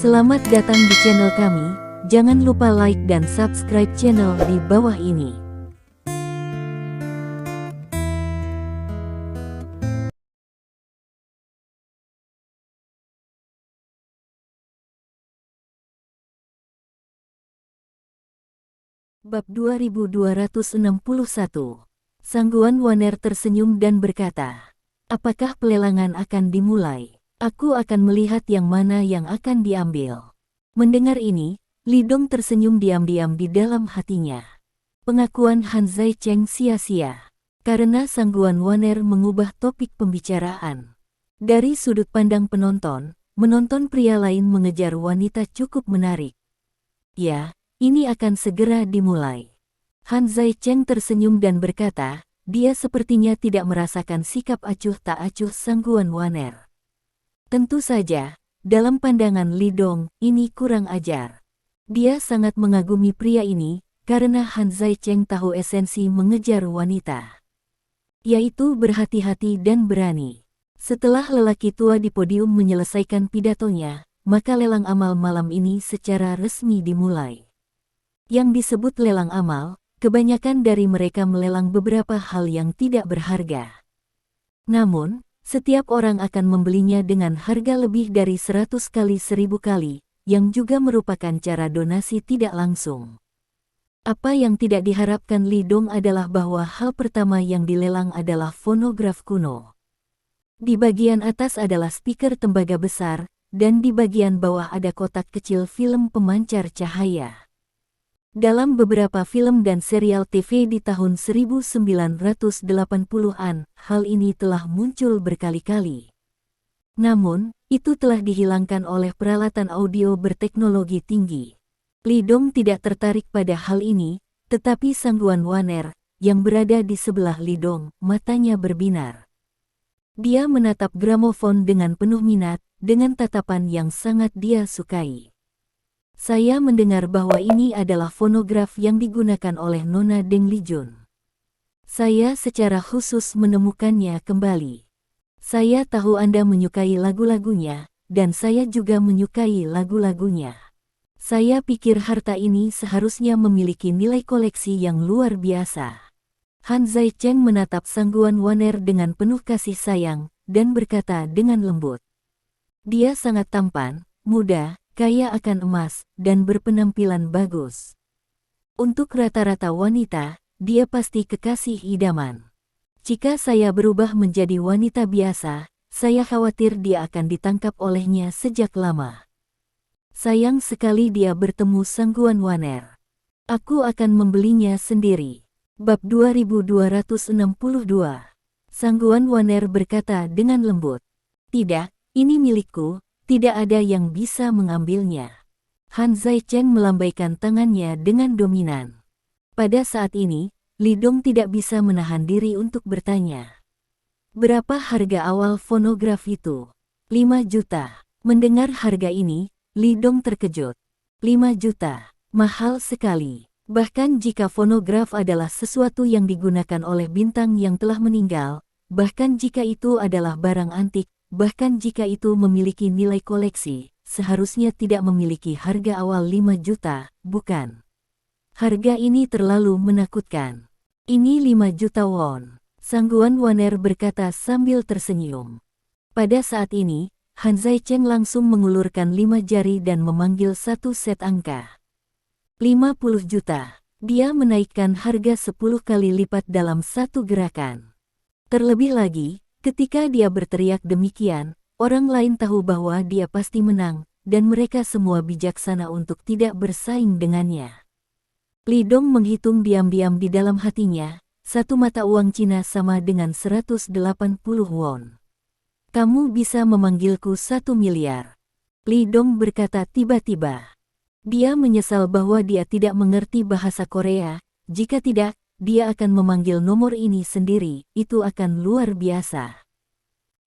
Selamat datang di channel kami, jangan lupa like dan subscribe channel di bawah ini. Bab 2261. Sangguan Waner tersenyum dan berkata, "Apakah pelelangan akan dimulai? Aku akan melihat yang mana yang akan diambil." Mendengar ini, Li Dong tersenyum diam-diam di dalam hatinya. Pengakuan Han Zai Cheng sia-sia, karena Sangguan Waner mengubah topik pembicaraan. Dari sudut pandang penonton, menonton pria lain mengejar wanita cukup menarik. Ya, ini akan segera dimulai. Han Zai Cheng tersenyum dan berkata, dia sepertinya tidak merasakan sikap acuh tak acuh Sangguan Waner. Tentu saja, dalam pandangan Li Dong, ini kurang ajar. Dia sangat mengagumi pria ini, karena Han Zai Cheng tahu esensi mengejar wanita, yaitu berhati-hati dan berani. Setelah lelaki tua di podium menyelesaikan pidatonya, maka lelang amal malam ini secara resmi dimulai. Yang disebut lelang amal, kebanyakan dari mereka melelang beberapa hal yang tidak berharga. Namun, setiap orang akan membelinya dengan harga lebih dari 100 kali 1000 kali, yang juga merupakan cara donasi tidak langsung. Apa yang tidak diharapkan Li Dong adalah bahwa hal pertama yang dilelang adalah fonograf kuno. Di bagian atas adalah speaker tembaga besar, dan di bagian bawah ada kotak kecil film pemancar cahaya. Dalam beberapa film dan serial TV di tahun 1980-an, hal ini telah muncul berkali-kali. Namun, itu telah dihilangkan oleh peralatan audio berteknologi tinggi. Li Dong tidak tertarik pada hal ini, tetapi Sangguan Waner, yang berada di sebelah Li Dong, matanya berbinar. Dia menatap gramofon dengan penuh minat, dengan tatapan yang sangat dia sukai. Saya mendengar bahwa ini adalah fonograf yang digunakan oleh Nona Deng Lijun. Saya secara khusus menemukannya kembali. Saya tahu Anda menyukai lagu-lagunya, dan saya juga menyukai lagu-lagunya. Saya pikir harta ini seharusnya memiliki nilai koleksi yang luar biasa. Han Zai Cheng menatap Sangguan Waner dengan penuh kasih sayang, dan berkata dengan lembut. Dia sangat tampan, muda, kaya akan emas, dan berpenampilan bagus. Untuk rata-rata wanita, dia pasti kekasih idaman. Jika saya berubah menjadi wanita biasa, saya khawatir dia akan ditangkap olehnya sejak lama. Sayang sekali dia bertemu Sangguan Waner. Aku akan membelinya sendiri. Bab 2262. Sangguan Waner berkata dengan lembut. Tidak, ini milikku. Tidak ada yang bisa mengambilnya. Han Zai Cheng melambaikan tangannya dengan dominan. Pada saat ini, Li Dong tidak bisa menahan diri untuk bertanya. Berapa harga awal fonograf itu? 5 juta. Mendengar harga ini, Li Dong terkejut. 5 juta. Mahal sekali. Bahkan jika fonograf adalah sesuatu yang digunakan oleh bintang yang telah meninggal, bahkan jika itu adalah barang antik, bahkan jika itu memiliki nilai koleksi, seharusnya tidak memiliki harga awal 5 juta, bukan? Harga ini terlalu menakutkan. Ini 5 juta won. Sangguan Waner berkata sambil tersenyum. Pada saat ini, Han Zai Cheng langsung mengulurkan 5 jari dan memanggil satu set angka. 50 juta. Dia menaikkan harga 10 kali lipat dalam satu gerakan. Terlebih lagi, ketika dia berteriak demikian, orang lain tahu bahwa dia pasti menang, dan mereka semua bijaksana untuk tidak bersaing dengannya. Li Dong menghitung diam-diam di dalam hatinya, satu mata uang Cina sama dengan 180 won. Kamu bisa memanggilku 1 miliar. Li Dong berkata tiba-tiba. Dia menyesal bahwa dia tidak mengerti bahasa Korea, jika tidak, dia akan memanggil nomor ini sendiri, itu akan luar biasa.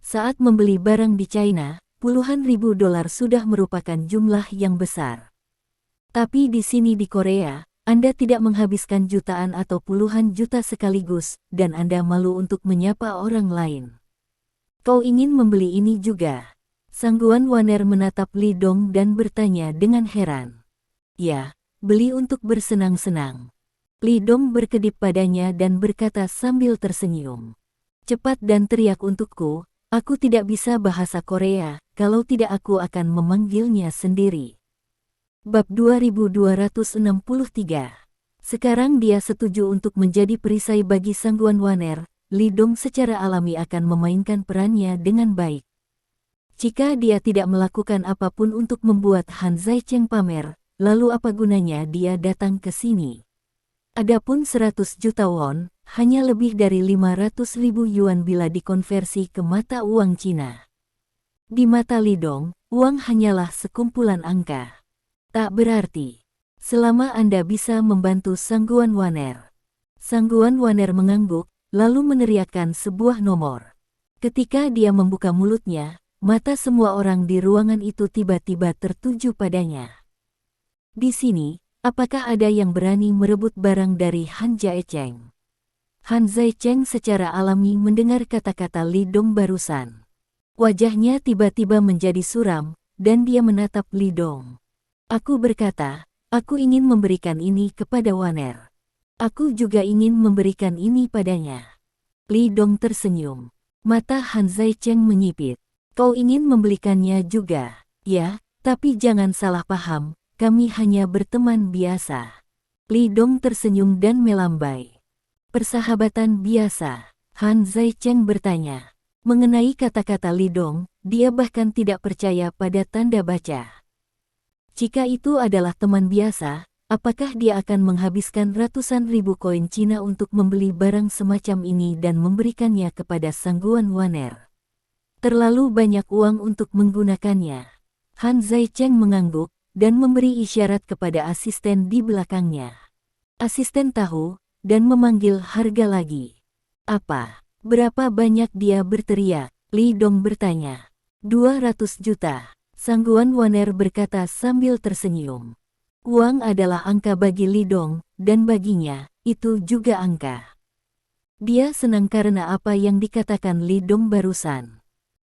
Saat membeli barang di China, puluhan ribu dolar sudah merupakan jumlah yang besar. Tapi di sini di Korea, Anda tidak menghabiskan jutaan atau puluhan juta sekaligus, dan Anda malu untuk menyapa orang lain. Kau ingin membeli ini juga? Sangguan Waner menatap Li Dong dan bertanya dengan heran. Ya, beli untuk bersenang-senang. Li Dong berkedip padanya dan berkata sambil tersenyum. Cepat dan teriak untukku, aku tidak bisa bahasa Korea, kalau tidak aku akan memanggilnya sendiri. Bab 2263. Sekarang dia setuju untuk menjadi perisai bagi Sangguan Waner. Li Dong secara alami akan memainkan perannya dengan baik. Jika dia tidak melakukan apapun untuk membuat Han Zaicheng pamer, lalu apa gunanya dia datang ke sini? Adapun 100 juta won, hanya lebih dari 500.000 yuan bila dikonversi ke mata uang Cina. Di mata Li Dong, uang hanyalah sekumpulan angka. Tak berarti. Selama Anda bisa membantu Sangguan Waner. Sangguan Waner mengangguk, lalu meneriakkan sebuah nomor. Ketika dia membuka mulutnya, mata semua orang di ruangan itu tiba-tiba tertuju padanya. Di sini, apakah ada yang berani merebut barang dari Han Zaicheng? Han Zaicheng secara alami mendengar kata-kata Li Dong barusan. Wajahnya tiba-tiba menjadi suram, dan dia menatap Li Dong. Aku berkata, aku ingin memberikan ini kepada Waner. Aku juga ingin memberikan ini padanya. Li Dong tersenyum. Mata Han Zaicheng menyipit. Kau ingin membelikannya juga, ya, tapi jangan salah paham, kami hanya berteman biasa. Li Dong tersenyum dan melambai. Persahabatan biasa, Han Zaicheng bertanya. Mengenai kata-kata Li Dong, dia bahkan tidak percaya pada tanda baca. Jika itu adalah teman biasa, apakah dia akan menghabiskan ratusan ribu koin Cina untuk membeli barang semacam ini dan memberikannya kepada Sangguan Waner? Terlalu banyak uang untuk menggunakannya. Han Zaicheng mengangguk dan memberi isyarat kepada asisten di belakangnya. Asisten tahu dan memanggil harga lagi. Apa? Berapa banyak dia berteriak? Li Dong bertanya. 200 juta. Sangguan Waner berkata sambil tersenyum. Uang adalah angka bagi Li Dong, dan baginya, itu juga angka. Dia senang karena apa yang dikatakan Li Dong barusan.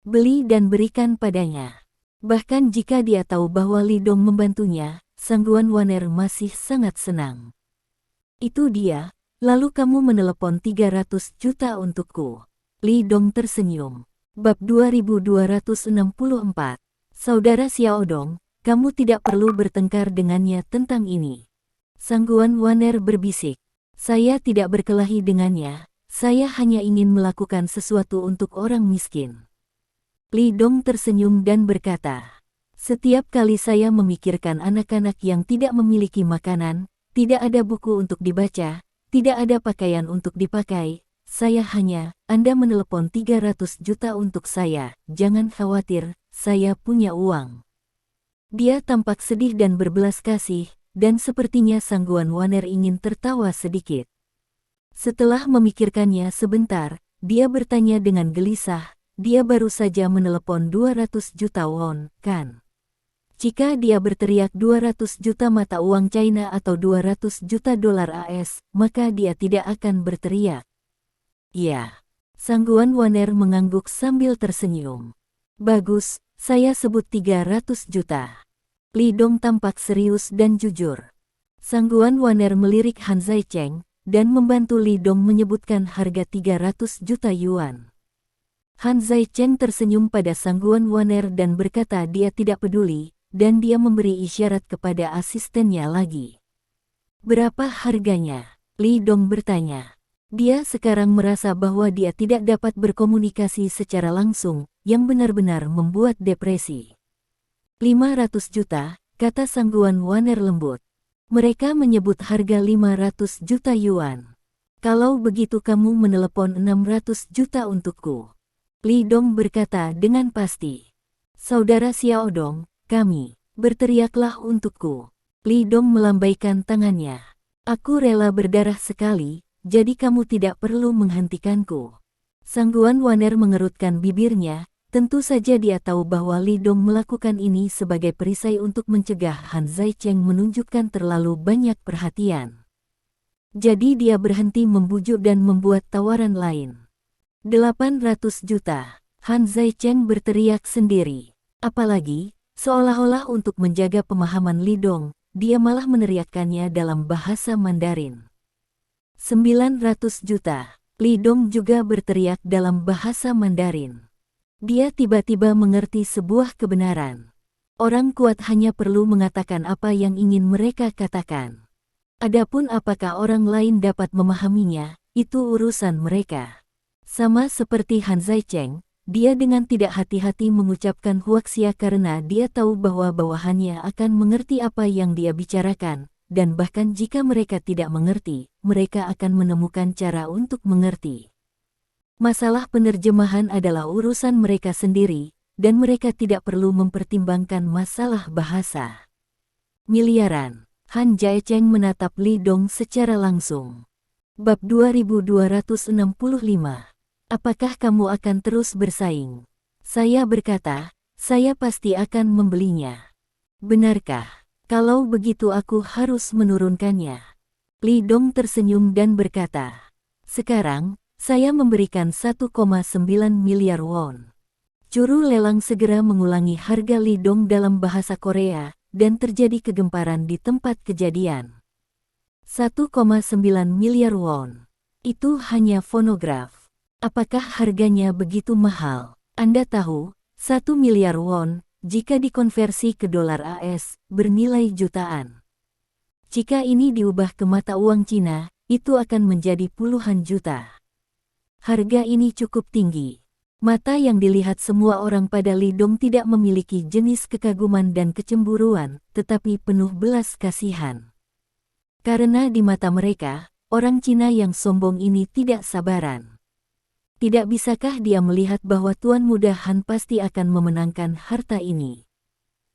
Beli dan berikan padanya. Bahkan jika dia tahu bahwa Li Dong membantunya, Sangguan Waner masih sangat senang. Itu dia, lalu kamu menelepon 300 juta untukku. Li Dong tersenyum. Bab 2264. Saudara Xiao Dong, kamu tidak perlu bertengkar dengannya tentang ini. Sangguan Waner berbisik. Saya tidak berkelahi dengannya, saya hanya ingin melakukan sesuatu untuk orang miskin. Li Dong tersenyum dan berkata, setiap kali saya memikirkan anak-anak yang tidak memiliki makanan, tidak ada buku untuk dibaca, tidak ada pakaian untuk dipakai, Anda menelepon 300 juta untuk saya, jangan khawatir, saya punya uang. Dia tampak sedih dan berbelas kasih, dan sepertinya Sangguan Waner ingin tertawa sedikit. Setelah memikirkannya sebentar, dia bertanya dengan gelisah, dia baru saja menelepon 200 juta won, kan? Jika dia berteriak 200 juta mata uang China atau 200 juta dolar AS, maka dia tidak akan berteriak. Ya. Sangguan Waner mengangguk sambil tersenyum. Bagus, saya sebut 300 juta. Li Dong tampak serius dan jujur. Sangguan Waner melirik Han Zaicheng, dan membantu Li Dong menyebutkan harga 300 juta yuan. Han Zaicheng tersenyum pada Sangguan Waner dan berkata dia tidak peduli, dan dia memberi isyarat kepada asistennya lagi. Berapa harganya? Li Dong bertanya. Dia sekarang merasa bahwa dia tidak dapat berkomunikasi secara langsung, yang benar-benar membuat depresi. 500 juta, kata Sangguan Waner lembut. Mereka menyebut harga 500 juta yuan. Kalau begitu kamu menelepon 600 juta untukku. Li Dong berkata dengan pasti. Saudara Xiao Dong, kami, berteriaklah untukku. Li Dong melambaikan tangannya. Aku rela berdarah sekali, jadi kamu tidak perlu menghentikanku. Sangguan Waner mengerutkan bibirnya, tentu saja dia tahu bahwa Li Dong melakukan ini sebagai perisai untuk mencegah Han Zaicheng menunjukkan terlalu banyak perhatian. Jadi dia berhenti membujuk dan membuat tawaran lain. 800 juta, Han Zaicheng berteriak sendiri. Apalagi, seolah-olah untuk menjaga pemahaman Li Dong, dia malah meneriakkannya dalam bahasa Mandarin. 900 juta. Li Dong juga berteriak dalam bahasa Mandarin. Dia tiba-tiba mengerti sebuah kebenaran. Orang kuat hanya perlu mengatakan apa yang ingin mereka katakan. Adapun apakah orang lain dapat memahaminya, itu urusan mereka. Sama seperti Han Zaicheng, dia dengan tidak hati-hati mengucapkan huaxia karena dia tahu bahwa bawahannya akan mengerti apa yang dia bicarakan, dan bahkan jika mereka tidak mengerti, mereka akan menemukan cara untuk mengerti. Masalah penerjemahan adalah urusan mereka sendiri, dan mereka tidak perlu mempertimbangkan masalah bahasa. Miliaran. Han Zaicheng menatap Li Dong secara langsung. Bab 2265. Apakah kamu akan terus bersaing? Saya berkata, saya pasti akan membelinya. Benarkah? Kalau begitu aku harus menurunkannya. Li Dong tersenyum dan berkata, sekarang, saya memberikan 1,9 miliar won. Juru lelang segera mengulangi harga Li Dong dalam bahasa Korea, dan terjadi kegemparan di tempat kejadian. 1,9 miliar won. Itu hanya fonograf. Apakah harganya begitu mahal? Anda tahu, 1 miliar won, jika dikonversi ke dolar AS, bernilai jutaan. Jika ini diubah ke mata uang Cina, itu akan menjadi puluhan juta. Harga ini cukup tinggi. Mata yang dilihat semua orang pada Li Dong tidak memiliki jenis kekaguman dan kecemburuan, tetapi penuh belas kasihan. Karena di mata mereka, orang Cina yang sombong ini tidak sabaran. Tidak bisakah dia melihat bahwa Tuan Muda Han pasti akan memenangkan harta ini?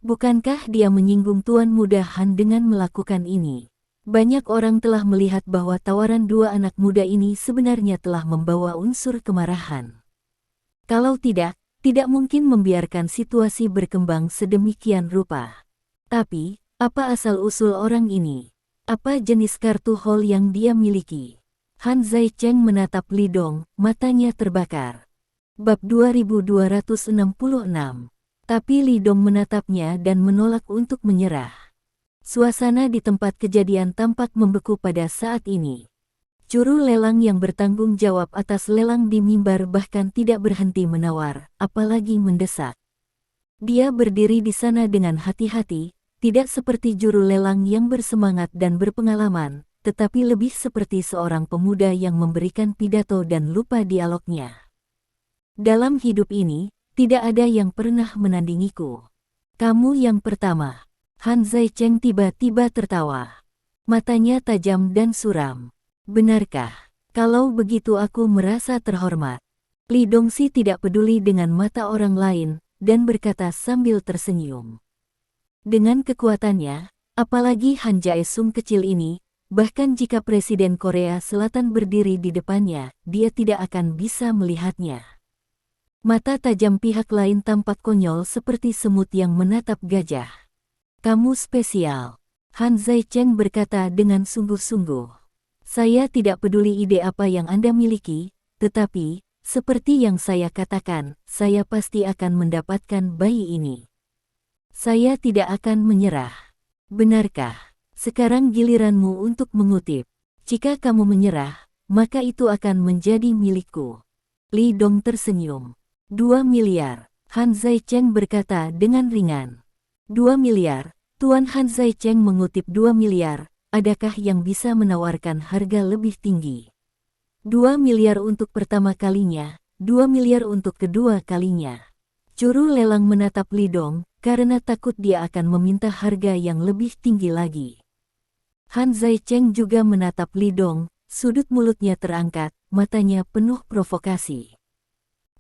Bukankah dia menyinggung Tuan Muda Han dengan melakukan ini? Banyak orang telah melihat bahwa tawaran dua anak muda ini sebenarnya telah membawa unsur kemarahan. Kalau tidak mungkin membiarkan situasi berkembang sedemikian rupa. Tapi, apa asal-usul orang ini? Apa jenis kartu hall yang dia miliki? Han Zaicheng menatap Li Dong, matanya terbakar. Bab 2266. Tapi Li Dong menatapnya dan menolak untuk menyerah. Suasana di tempat kejadian tampak membeku pada saat ini. Juru lelang yang bertanggung jawab atas lelang di mimbar bahkan tidak berhenti menawar, apalagi mendesak. Dia berdiri di sana dengan hati-hati, tidak seperti juru lelang yang bersemangat dan berpengalaman, tetapi lebih seperti seorang pemuda yang memberikan pidato dan lupa dialognya. Dalam hidup ini, tidak ada yang pernah menandingiku. Kamu yang pertama. Han Zaicheng tiba-tiba tertawa. Matanya tajam dan suram. Benarkah? Kalau begitu aku merasa terhormat. Li Dongxi tidak peduli dengan mata orang lain, dan berkata sambil tersenyum. Dengan kekuatannya, apalagi Han Jae-sung kecil ini, bahkan jika Presiden Korea Selatan berdiri di depannya, dia tidak akan bisa melihatnya. Mata tajam pihak lain tampak konyol seperti semut yang menatap gajah. Kamu spesial. Han Zaicheng berkata dengan sungguh-sungguh. Saya tidak peduli ide apa yang Anda miliki, tetapi, seperti yang saya katakan, saya pasti akan mendapatkan bayi ini. Saya tidak akan menyerah. Benarkah? Sekarang giliranmu untuk mengutip. Jika kamu menyerah, maka itu akan menjadi milikku. Li Dong tersenyum. 2 miliar. Han Zaicheng berkata dengan ringan. 2 miliar. Tuan Han Zaicheng mengutip 2 miliar. Adakah yang bisa menawarkan harga lebih tinggi? 2 miliar untuk pertama kalinya, 2 miliar untuk kedua kalinya. Juru lelang menatap Li Dong, karena takut dia akan meminta harga yang lebih tinggi lagi. Han Zaicheng juga menatap Li Dong, sudut mulutnya terangkat, matanya penuh provokasi.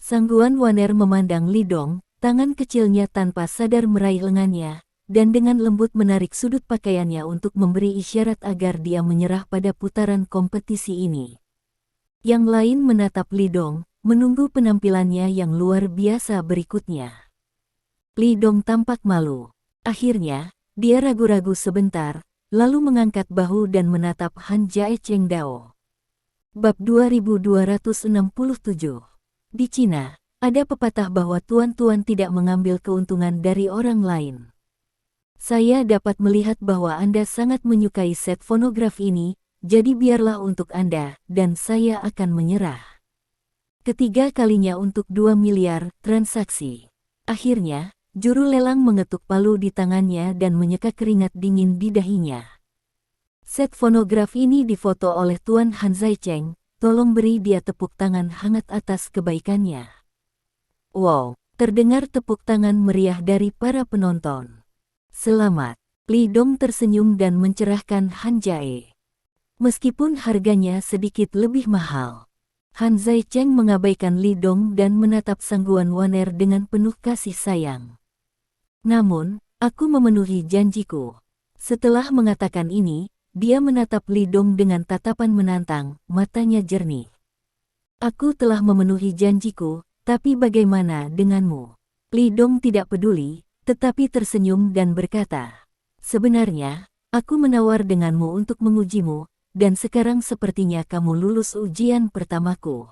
Sangguan Waner memandang Li Dong, tangan kecilnya tanpa sadar meraih lengannya, dan dengan lembut menarik sudut pakaiannya untuk memberi isyarat agar dia menyerah pada putaran kompetisi ini. Yang lain menatap Li Dong, menunggu penampilannya yang luar biasa berikutnya. Li Dong tampak malu. Akhirnya, dia ragu-ragu sebentar, lalu mengangkat bahu dan menatap Han Jae-cheng Dao. Bab 2267. Di Cina, Ada pepatah bahwa tuan-tuan tidak mengambil keuntungan dari orang lain. Saya dapat melihat bahwa Anda sangat menyukai set fonograf ini, jadi biarlah untuk Anda, dan saya akan menyerah. Ketiga kalinya untuk 2 miliar transaksi. Akhirnya, juru lelang mengetuk palu di tangannya dan menyeka keringat dingin di dahinya. Set fonograf ini difoto oleh Tuan Han Zaicheng, tolong beri dia tepuk tangan hangat atas kebaikannya. Wow, terdengar tepuk tangan meriah dari para penonton. Selamat, Li Dong tersenyum dan mencerahkan Han Jae. Meskipun harganya sedikit lebih mahal, Han Zaicheng mengabaikan Li Dong dan menatap Sangguan Waner dengan penuh kasih sayang. Namun, aku memenuhi janjiku. Setelah mengatakan ini, dia menatap Li Dong dengan tatapan menantang, matanya jernih. Aku telah memenuhi janjiku, tapi bagaimana denganmu? Li Dong tidak peduli, tetapi tersenyum dan berkata, sebenarnya, aku menawar denganmu untuk mengujimu, dan sekarang sepertinya kamu lulus ujian pertamaku.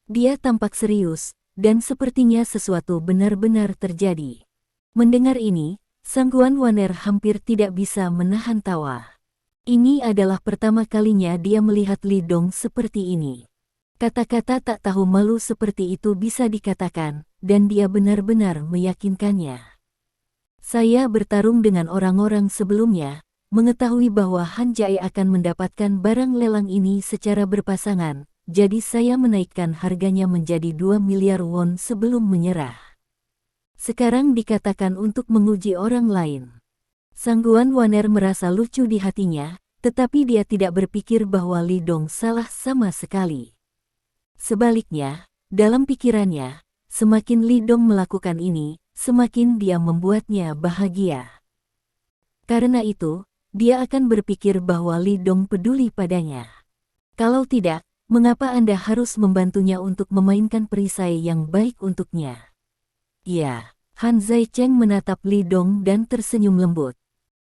Dia tampak serius, dan sepertinya sesuatu benar-benar terjadi. Mendengar ini, Sangguan Waner hampir tidak bisa menahan tawa. Ini adalah pertama kalinya dia melihat Li Dong seperti ini. Kata-kata tak tahu malu seperti itu bisa dikatakan, dan dia benar-benar meyakinkannya. Saya bertarung dengan orang-orang sebelumnya, mengetahui bahwa Han Jae akan mendapatkan barang lelang ini secara berpasangan, jadi saya menaikkan harganya menjadi 2 miliar won sebelum menyerah. Sekarang dikatakan untuk menguji orang lain. Sangguan Waner merasa lucu di hatinya, tetapi dia tidak berpikir bahwa Li Dong salah sama sekali. Sebaliknya, dalam pikirannya, semakin Li Dong melakukan ini, semakin dia membuatnya bahagia. Karena itu, dia akan berpikir bahwa Li Dong peduli padanya. Kalau tidak, mengapa Anda harus membantunya untuk memainkan perisai yang baik untuknya? Ya, Han Zaicheng menatap Li Dong dan tersenyum lembut.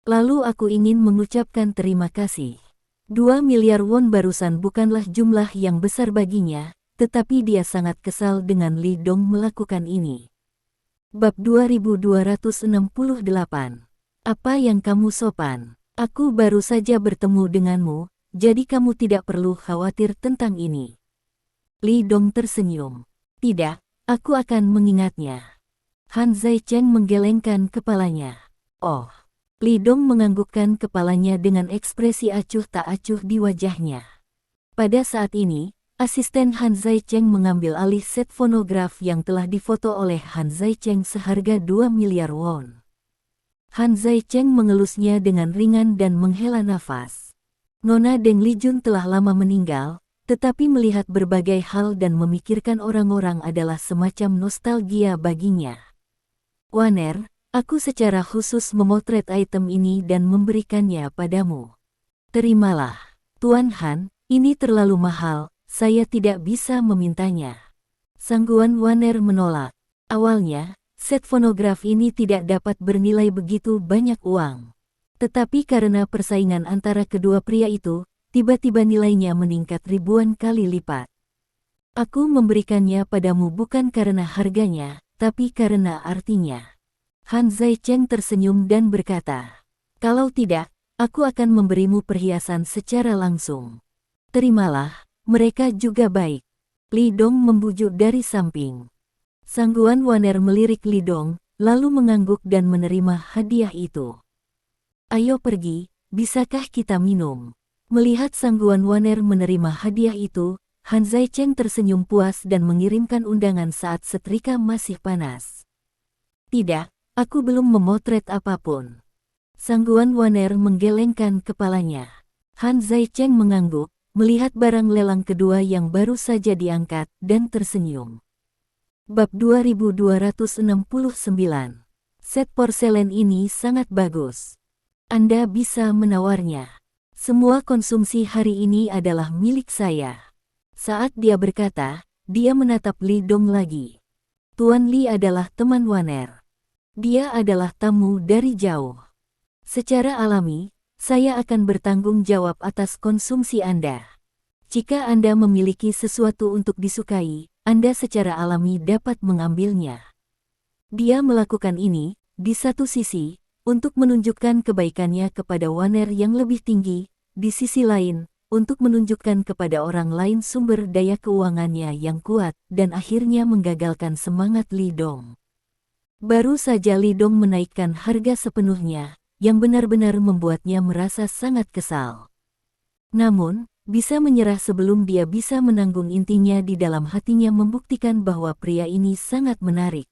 Lalu aku ingin mengucapkan terima kasih. 2 miliar won barusan bukanlah jumlah yang besar baginya, tetapi dia sangat kesal dengan Li Dong melakukan ini. Bab 2268. Apa yang kamu sopan? Aku baru saja bertemu denganmu, jadi kamu tidak perlu khawatir tentang ini. Li Dong tersenyum. Tidak, aku akan mengingatnya. Han Zaicheng menggelengkan kepalanya. Oh. Li Dong menganggukkan kepalanya dengan ekspresi acuh tak acuh di wajahnya. Pada saat ini, asisten Han Zaicheng mengambil alih set fonograf yang telah difoto oleh Han Zaicheng seharga 2 miliar won. Han Zaicheng mengelusnya dengan ringan dan menghela nafas. Nona Deng Lijun telah lama meninggal, tetapi melihat berbagai hal dan memikirkan orang-orang adalah semacam nostalgia baginya. Waner, aku secara khusus memotret item ini dan memberikannya padamu. Terimalah. Tuan Han, ini terlalu mahal, saya tidak bisa memintanya. Sangguan Waner menolak. Awalnya, set fonograf ini tidak dapat bernilai begitu banyak uang. Tetapi karena persaingan antara kedua pria itu, tiba-tiba nilainya meningkat ribuan kali lipat. Aku memberikannya padamu bukan karena harganya, tapi karena artinya. Han Zaicheng tersenyum dan berkata, kalau tidak, aku akan memberimu perhiasan secara langsung. Terimalah, mereka juga baik. Li Dong membujuk dari samping. Sangguan Waner melirik Li Dong, lalu mengangguk dan menerima hadiah itu. Ayo pergi, bisakah kita minum? Melihat Sangguan Waner menerima hadiah itu, Han Zaicheng tersenyum puas dan mengirimkan undangan saat setrika masih panas. Tidak, aku belum memotret apapun. Sangguan Waner menggelengkan kepalanya. Han Zaicheng mengangguk, melihat barang lelang kedua yang baru saja diangkat, dan tersenyum. Bab 2269. Set porselen ini sangat bagus. Anda bisa menawarnya. Semua konsumsi hari ini adalah milik saya. Saat dia berkata, dia menatap Li Dong lagi. Tuan Li adalah teman Waner. Dia adalah tamu dari jauh. Secara alami, saya akan bertanggung jawab atas konsumsi Anda. Jika Anda memiliki sesuatu untuk disukai, Anda secara alami dapat mengambilnya. Dia melakukan ini, di satu sisi, untuk menunjukkan kebaikannya kepada Waner yang lebih tinggi, di sisi lain, untuk menunjukkan kepada orang lain sumber daya keuangannya yang kuat, dan akhirnya menggagalkan semangat Li Dong. Baru saja Li Dong menaikkan harga sepenuhnya, yang benar-benar membuatnya merasa sangat kesal. Namun, bisa menyerah sebelum dia bisa menanggung intinya di dalam hatinya membuktikan bahwa pria ini sangat menarik.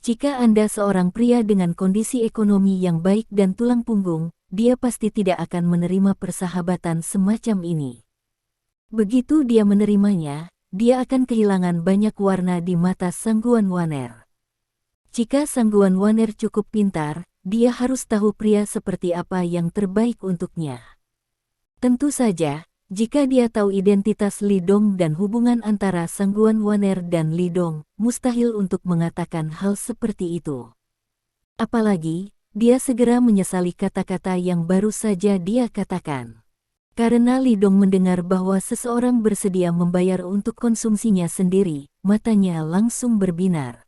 Jika Anda seorang pria dengan kondisi ekonomi yang baik dan tulang punggung, dia pasti tidak akan menerima persahabatan semacam ini. Begitu dia menerimanya, dia akan kehilangan banyak warna di mata Sangguan Waner. Jika Sangguan Waner cukup pintar, dia harus tahu pria seperti apa yang terbaik untuknya. Tentu saja, jika dia tahu identitas Li Dong dan hubungan antara Sangguan Waner dan Li Dong, mustahil untuk mengatakan hal seperti itu. Apalagi, dia segera menyesali kata-kata yang baru saja dia katakan. Karena Li Dong mendengar bahwa seseorang bersedia membayar untuk konsumsinya sendiri, matanya langsung berbinar.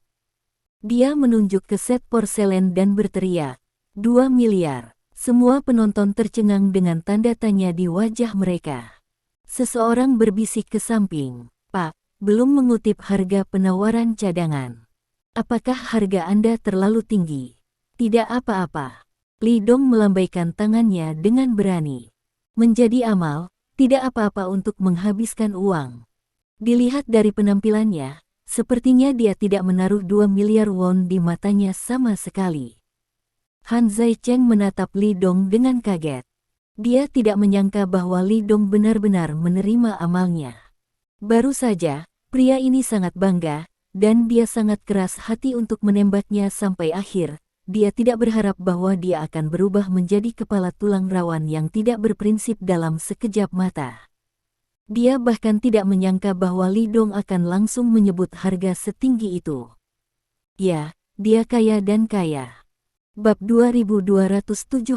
Dia menunjuk ke set porselen dan berteriak, 2 miliar. Semua penonton tercengang dengan tanda tanya di wajah mereka. Seseorang berbisik ke samping, "Pak, belum mengutip harga penawaran cadangan. Apakah harga Anda terlalu tinggi?" "Tidak apa-apa." Li Dong melambaikan tangannya dengan berani. Menjadi amal, tidak apa-apa untuk menghabiskan uang. Dilihat dari penampilannya, sepertinya dia tidak menaruh 2 miliar won di matanya sama sekali. Han Zaicheng menatap Li Dong dengan kaget. Dia tidak menyangka bahwa Li Dong benar-benar menerima amalnya. Baru saja, pria ini sangat bangga, dan dia sangat keras hati untuk menembaknya sampai akhir. Dia tidak berharap bahwa dia akan berubah menjadi kepala tulang rawan yang tidak berprinsip dalam sekejap mata. Dia bahkan tidak menyangka bahwa Li Dong akan langsung menyebut harga setinggi itu. Ya, dia kaya dan kaya. Bab 2270.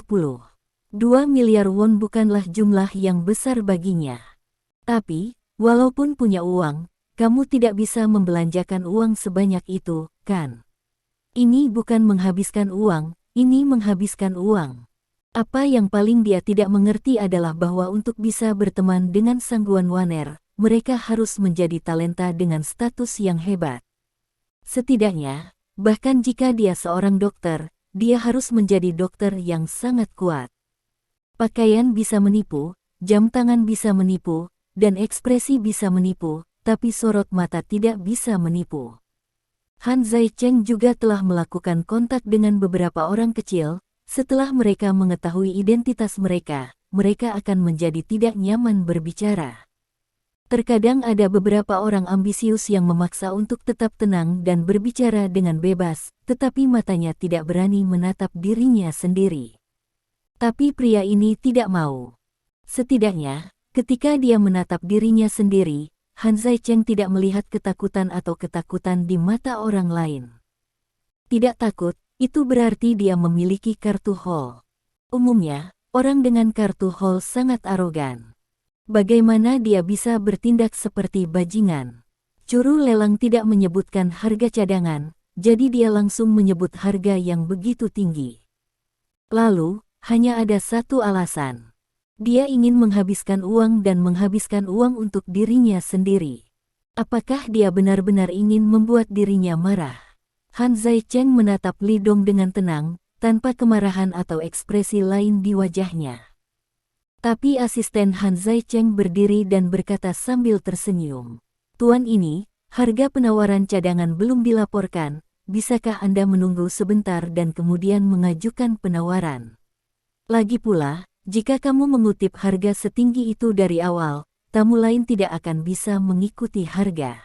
2 miliar won bukanlah jumlah yang besar baginya. Tapi, walaupun punya uang, kamu tidak bisa membelanjakan uang sebanyak itu, kan? Ini bukan menghabiskan uang, ini menghabiskan uang. Apa yang paling dia tidak mengerti adalah bahwa untuk bisa berteman dengan Sangguan Waner, mereka harus menjadi talenta dengan status yang hebat. Setidaknya, bahkan jika dia seorang dokter, dia harus menjadi dokter yang sangat kuat. Pakaian bisa menipu, jam tangan bisa menipu, dan ekspresi bisa menipu, tapi sorot mata tidak bisa menipu. Han Zaicheng juga telah melakukan kontak dengan beberapa orang kecil. Setelah mereka mengetahui identitas mereka, mereka akan menjadi tidak nyaman berbicara. Terkadang ada beberapa orang ambisius yang memaksa untuk tetap tenang dan berbicara dengan bebas, tetapi matanya tidak berani menatap dirinya sendiri. Tapi pria ini tidak mau. Setidaknya, ketika dia menatap dirinya sendiri, Han Zaicheng tidak melihat ketakutan atau ketakutan di mata orang lain. Tidak takut, itu berarti dia memiliki kartu haul. Umumnya, orang dengan kartu haul sangat arogan. Bagaimana dia bisa bertindak seperti bajingan? Juru lelang tidak menyebutkan harga cadangan, jadi dia langsung menyebut harga yang begitu tinggi. Lalu, hanya ada satu alasan. Dia ingin menghabiskan uang dan menghabiskan uang untuk dirinya sendiri. Apakah dia benar-benar ingin membuat dirinya marah? Han Zaicheng menatap Li Dong dengan tenang, tanpa kemarahan atau ekspresi lain di wajahnya. Tapi asisten Han Zaicheng berdiri dan berkata sambil tersenyum, "Tuan ini, harga penawaran cadangan belum dilaporkan, bisakah Anda menunggu sebentar dan kemudian mengajukan penawaran? Lagi pula, jika kamu mengutip harga setinggi itu dari awal, tamu lain tidak akan bisa mengikuti harga.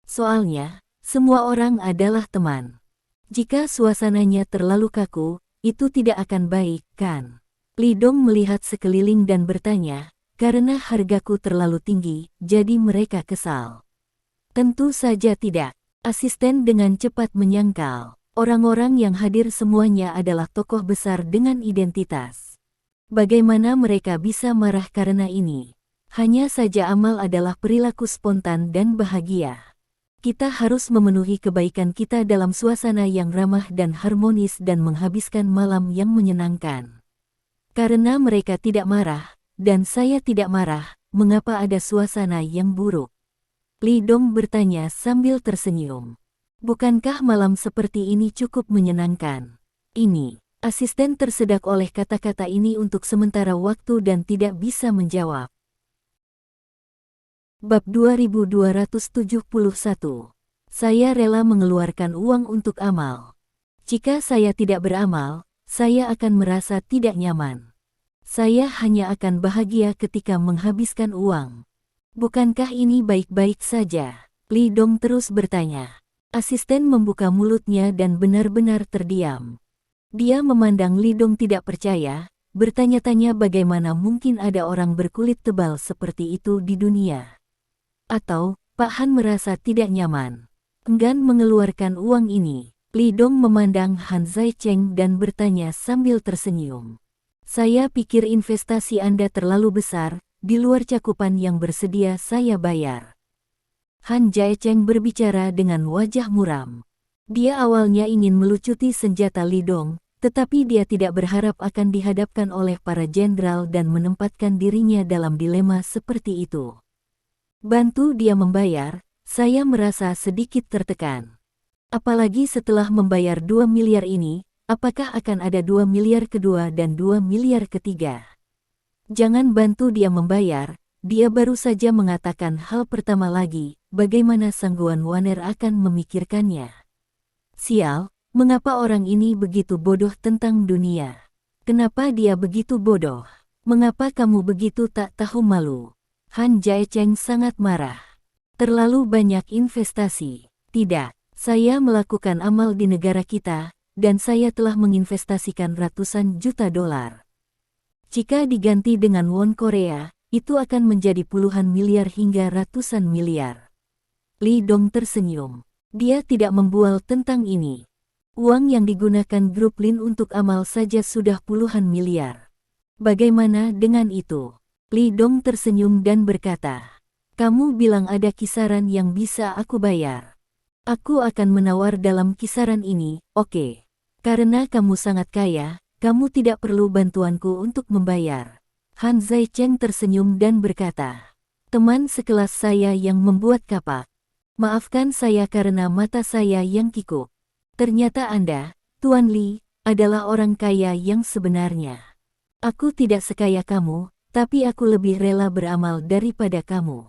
Soalnya, semua orang adalah teman. Jika suasananya terlalu kaku, itu tidak akan baik, kan?" Li Dong melihat sekeliling dan bertanya, "Karena hargaku terlalu tinggi, jadi mereka kesal?" "Tentu saja tidak." Asisten dengan cepat menyangkal. Orang-orang yang hadir semuanya adalah tokoh besar dengan identitas. Bagaimana mereka bisa marah karena ini? Hanya saja amal adalah perilaku spontan dan bahagia. Kita harus memenuhi kebaikan kita dalam suasana yang ramah dan harmonis dan menghabiskan malam yang menyenangkan. Karena mereka tidak marah, dan saya tidak marah, mengapa ada suasana yang buruk? Li Dong bertanya sambil tersenyum. Bukankah malam seperti ini cukup menyenangkan? Ini, asisten tersedak oleh kata-kata ini untuk sementara waktu dan tidak bisa menjawab. Bab 2271. Saya rela mengeluarkan uang untuk amal. Jika saya tidak beramal, saya akan merasa tidak nyaman. Saya hanya akan bahagia ketika menghabiskan uang. Bukankah ini baik-baik saja? Li Dong terus bertanya. Asisten membuka mulutnya dan benar-benar terdiam. Dia memandang Li Dong tidak percaya, bertanya-tanya bagaimana mungkin ada orang berkulit tebal seperti itu di dunia. Atau, Pak Han merasa tidak nyaman. Enggan mengeluarkan uang ini. Li Dong memandang Han Zaicheng dan bertanya sambil tersenyum. Saya pikir investasi Anda terlalu besar, di luar cakupan yang bersedia saya bayar. Han Zaicheng berbicara dengan wajah muram. Dia awalnya ingin melucuti senjata Li Dong, tetapi dia tidak berharap akan dihadapkan oleh para jenderal dan menempatkan dirinya dalam dilema seperti itu. Bantu dia membayar, saya merasa sedikit tertekan. Apalagi setelah membayar 2 miliar ini, apakah akan ada 2 miliar kedua dan 2 miliar ketiga? Jangan bantu dia membayar, dia baru saja mengatakan hal pertama lagi, bagaimana Sangguan Waner akan memikirkannya. Sial, mengapa orang ini begitu bodoh tentang dunia? Kenapa dia begitu bodoh? Mengapa kamu begitu tak tahu malu? Han Zaicheng sangat marah. Terlalu banyak investasi. Tidak, saya melakukan amal di negara kita, dan saya telah menginvestasikan ratusan juta dolar. Jika diganti dengan won Korea, itu akan menjadi puluhan miliar hingga ratusan miliar. Li Dong tersenyum. Dia tidak membual tentang ini. Uang yang digunakan grup Lin untuk amal saja sudah puluhan miliar. Bagaimana dengan itu? Li Dong tersenyum dan berkata, kamu bilang ada kisaran yang bisa aku bayar. Aku akan menawar dalam kisaran ini, oke. Karena kamu sangat kaya, kamu tidak perlu bantuanku untuk membayar. Han Zaicheng tersenyum dan berkata, teman sekelas saya yang membuat kapak. Maafkan saya karena mata saya yang kikuk. Ternyata Anda, Tuan Li, adalah orang kaya yang sebenarnya. Aku tidak sekaya kamu, tapi aku lebih rela beramal daripada kamu.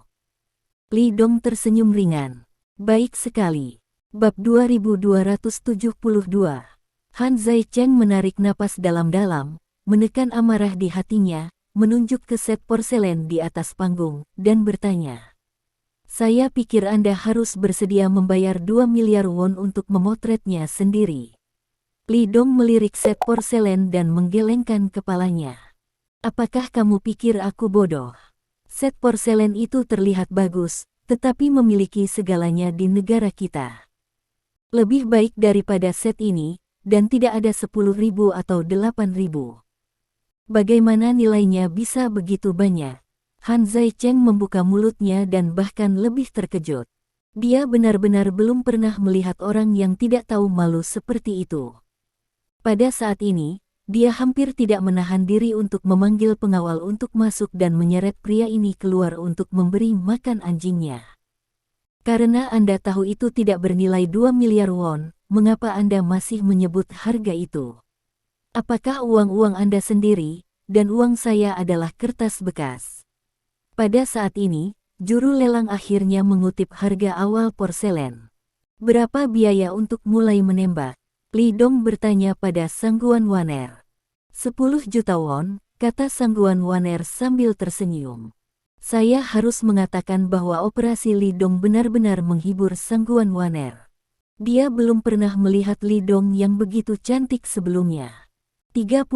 Li Dong tersenyum ringan. Baik sekali. Bab 2272. Han Zaicheng menarik napas dalam-dalam, menekan amarah di hatinya, menunjuk ke set porselen di atas panggung, dan bertanya. Saya pikir Anda harus bersedia membayar 2 miliar won untuk memotretnya sendiri. Li Dong melirik set porselen dan menggelengkan kepalanya. Apakah kamu pikir aku bodoh? Set porselen itu terlihat bagus, tetapi memiliki segalanya di negara kita. Lebih baik daripada set ini, dan tidak ada 10.000 atau 8.000. Bagaimana nilainya bisa begitu banyak? Han Zaicheng membuka mulutnya dan bahkan lebih terkejut. Dia benar-benar belum pernah melihat orang yang tidak tahu malu seperti itu. Pada saat ini, dia hampir tidak menahan diri untuk memanggil pengawal untuk masuk dan menyeret pria ini keluar untuk memberi makan anjingnya. Karena Anda tahu itu tidak bernilai 2 miliar won, mengapa Anda masih menyebut harga itu? Apakah uang-uang Anda sendiri, dan uang saya adalah kertas bekas? Pada saat ini, juru lelang akhirnya mengutip harga awal porselen. Berapa biaya untuk mulai menembak? Li Dong bertanya pada Sangguan Waner. 10 juta won, kata Sangguan Waner sambil tersenyum. Saya harus mengatakan bahwa operasi Li Dong benar-benar menghibur Sangguan Waner. Dia belum pernah melihat Li Dong yang begitu cantik sebelumnya. 31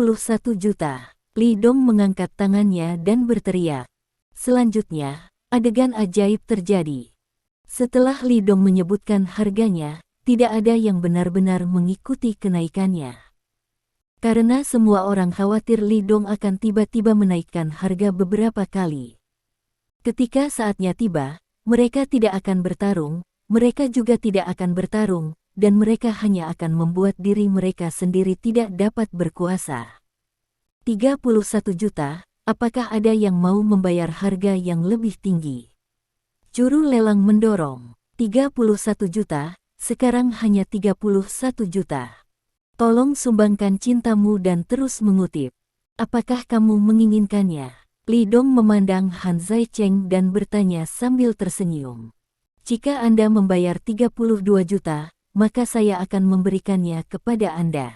juta. Li Dong mengangkat tangannya dan berteriak. Selanjutnya, adegan ajaib terjadi. Setelah Li Dong menyebutkan harganya, tidak ada yang benar-benar mengikuti kenaikannya. Karena semua orang khawatir Li Dong akan tiba-tiba menaikkan harga beberapa kali. Ketika saatnya tiba, mereka tidak akan bertarung, mereka juga tidak akan bertarung, dan mereka hanya akan membuat diri mereka sendiri tidak dapat berkuasa. 31 juta, apakah ada yang mau membayar harga yang lebih tinggi? Juru lelang mendorong. 31 juta, sekarang hanya 31 juta. Tolong sumbangkan cintamu dan terus mengutip. Apakah kamu menginginkannya? Li Dong memandang Han Zaicheng dan bertanya sambil tersenyum. Jika Anda membayar 32 juta, maka saya akan memberikannya kepada Anda.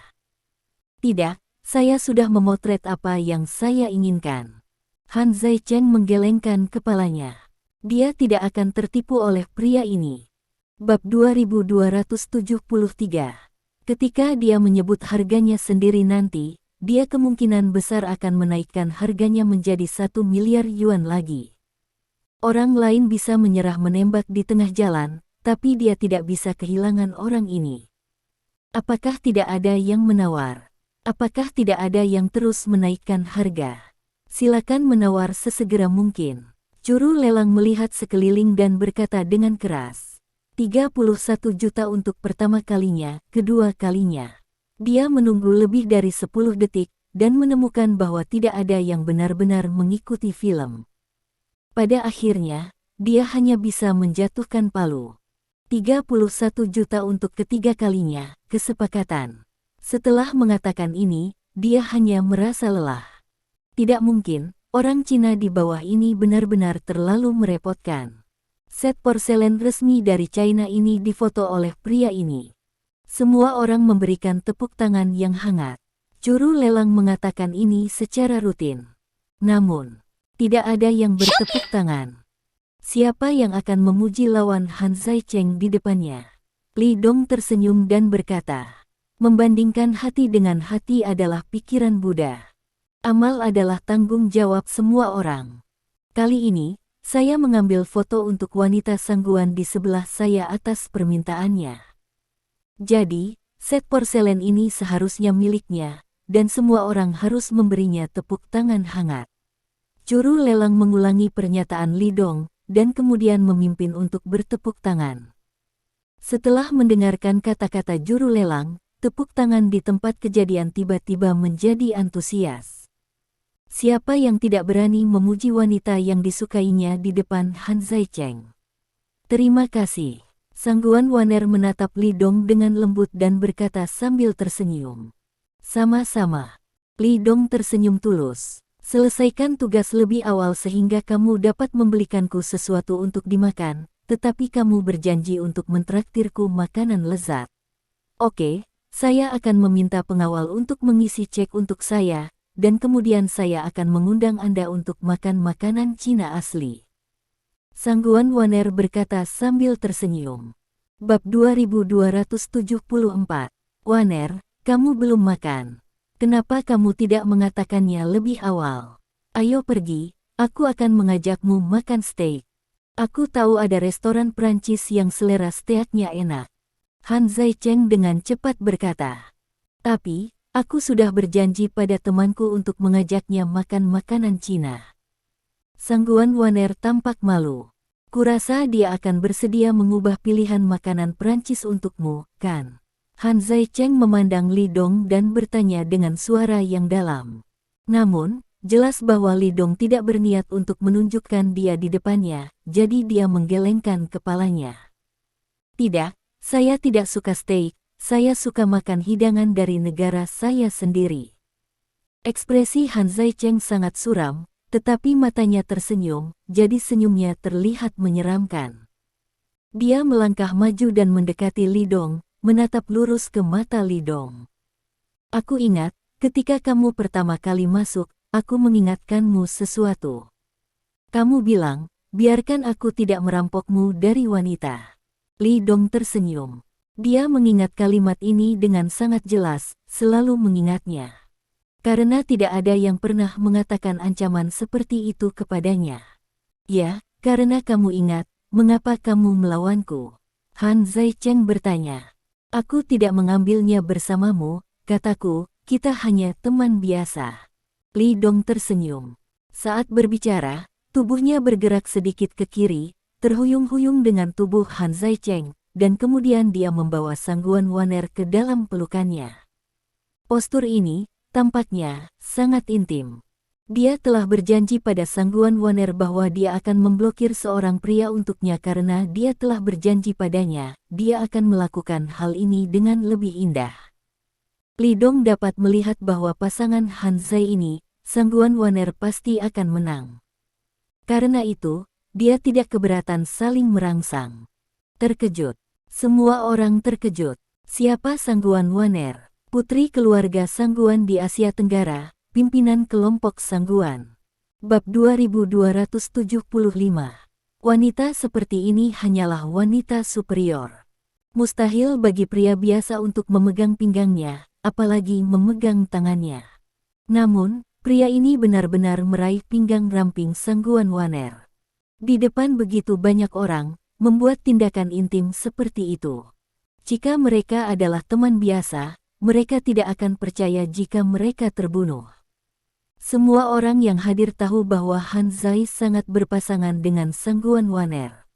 Tidak, saya sudah memotret apa yang saya inginkan. Han Zaicheng menggelengkan kepalanya. Dia tidak akan tertipu oleh pria ini. Bab 2273. Ketika dia menyebut harganya sendiri nanti, dia kemungkinan besar akan menaikkan harganya menjadi 1 miliar yuan lagi. Orang lain bisa menyerah menembak di tengah jalan, tapi dia tidak bisa kehilangan orang ini. Apakah tidak ada yang menawar? Apakah tidak ada yang terus menaikkan harga? Silakan menawar sesegera mungkin. Juru lelang melihat sekeliling dan berkata dengan keras. 31 juta untuk pertama kalinya, kedua kalinya. Dia menunggu lebih dari 10 detik, dan menemukan bahwa tidak ada yang benar-benar mengikuti film. Pada akhirnya, dia hanya bisa menjatuhkan palu. 31 juta untuk ketiga kalinya, kesepakatan. Setelah mengatakan ini, dia hanya merasa lelah. Tidak mungkin, orang Cina di bawah ini benar-benar terlalu merepotkan. Set porselen resmi dari China ini difoto oleh pria ini. Semua orang memberikan tepuk tangan yang hangat. Juru lelang mengatakan ini secara rutin. Namun, tidak ada yang bertepuk tangan. Siapa yang akan memuji lawan Han Zaicheng di depannya? Li Dong tersenyum dan berkata, membandingkan hati dengan hati adalah pikiran Buddha. Amal adalah tanggung jawab semua orang. Kali ini, saya mengambil foto untuk wanita sangguan di sebelah saya atas permintaannya. Jadi, set porselen ini seharusnya miliknya, dan semua orang harus memberinya tepuk tangan hangat. Juru lelang mengulangi pernyataan Li Dong, dan kemudian memimpin untuk bertepuk tangan. Setelah mendengarkan kata-kata juru lelang, tepuk tangan di tempat kejadian tiba-tiba menjadi antusias. Siapa yang tidak berani memuji wanita yang disukainya di depan Han Zaicheng? Terima kasih. Sangguan Waner menatap Li Dong dengan lembut dan berkata sambil tersenyum. Sama-sama. Li Dong tersenyum tulus. Selesaikan tugas lebih awal sehingga kamu dapat membelikanku sesuatu untuk dimakan, tetapi kamu berjanji untuk mentraktirku makanan lezat. Oke, saya akan meminta pengawal untuk mengisi cek untuk saya, dan kemudian saya akan mengundang Anda untuk makan makanan Cina asli. Sangguan Waner berkata sambil tersenyum. Bab 2274. Waner, kamu belum makan. Kenapa kamu tidak mengatakannya lebih awal? Ayo pergi, aku akan mengajakmu makan steak. Aku tahu ada restoran Prancis yang selera steaknya enak. Han Zaicheng dengan cepat berkata. Tapi, aku sudah berjanji pada temanku untuk mengajaknya makan makanan Cina. Sangguan Waner tampak malu. Kurasa dia akan bersedia mengubah pilihan makanan Prancis untukmu, kan? Han Zaicheng memandang Li Dong dan bertanya dengan suara yang dalam. Namun, jelas bahwa Li Dong tidak berniat untuk menunjukkan dia di depannya, jadi dia menggelengkan kepalanya. Tidak, saya tidak suka steak. Saya suka makan hidangan dari negara saya sendiri. Ekspresi Han Zaicheng sangat suram, tetapi matanya tersenyum, jadi senyumnya terlihat menyeramkan. Dia melangkah maju dan mendekati Li Dong, menatap lurus ke mata Li Dong. Aku ingat, ketika kamu pertama kali masuk, aku mengingatkanmu sesuatu. Kamu bilang, biarkan aku tidak merampokmu dari wanita. Li Dong tersenyum. Dia mengingat kalimat ini dengan sangat jelas, selalu mengingatnya. Karena tidak ada yang pernah mengatakan ancaman seperti itu kepadanya. Ya, karena kamu ingat, mengapa kamu melawanku? Han Zaicheng bertanya. Aku tidak mengambilnya bersamamu, kataku, kita hanya teman biasa. Li Dong tersenyum. Saat berbicara, Tubuhnya bergerak sedikit ke kiri, terhuyung-huyung dengan tubuh Han Zaicheng, dan kemudian dia membawa Sangguan Waner ke dalam pelukannya. Postur ini, tampaknya, sangat intim. Dia telah berjanji pada Sangguan Waner bahwa dia akan memblokir seorang pria untuknya karena dia telah berjanji padanya, dia akan melakukan hal ini dengan lebih indah. Li Dong dapat melihat bahwa pasangan Han Zai ini, Sangguan Waner pasti akan menang. Karena itu, dia tidak keberatan saling merangsang. Terkejut. Semua orang terkejut. Siapa Sangguan Waner? Putri keluarga Sangguan di Asia Tenggara, pimpinan kelompok Sangguan. Bab 2275. Wanita seperti ini hanyalah wanita superior. Mustahil bagi pria biasa untuk memegang pinggangnya, apalagi memegang tangannya. Namun, pria ini benar-benar meraih pinggang ramping Sangguan Waner. Di depan begitu banyak orang, membuat tindakan intim seperti itu. Jika mereka adalah teman biasa, mereka tidak akan percaya jika mereka terbunuh. Semua orang yang hadir tahu bahwa Han Zai sangat berpasangan dengan Sangguan Waner.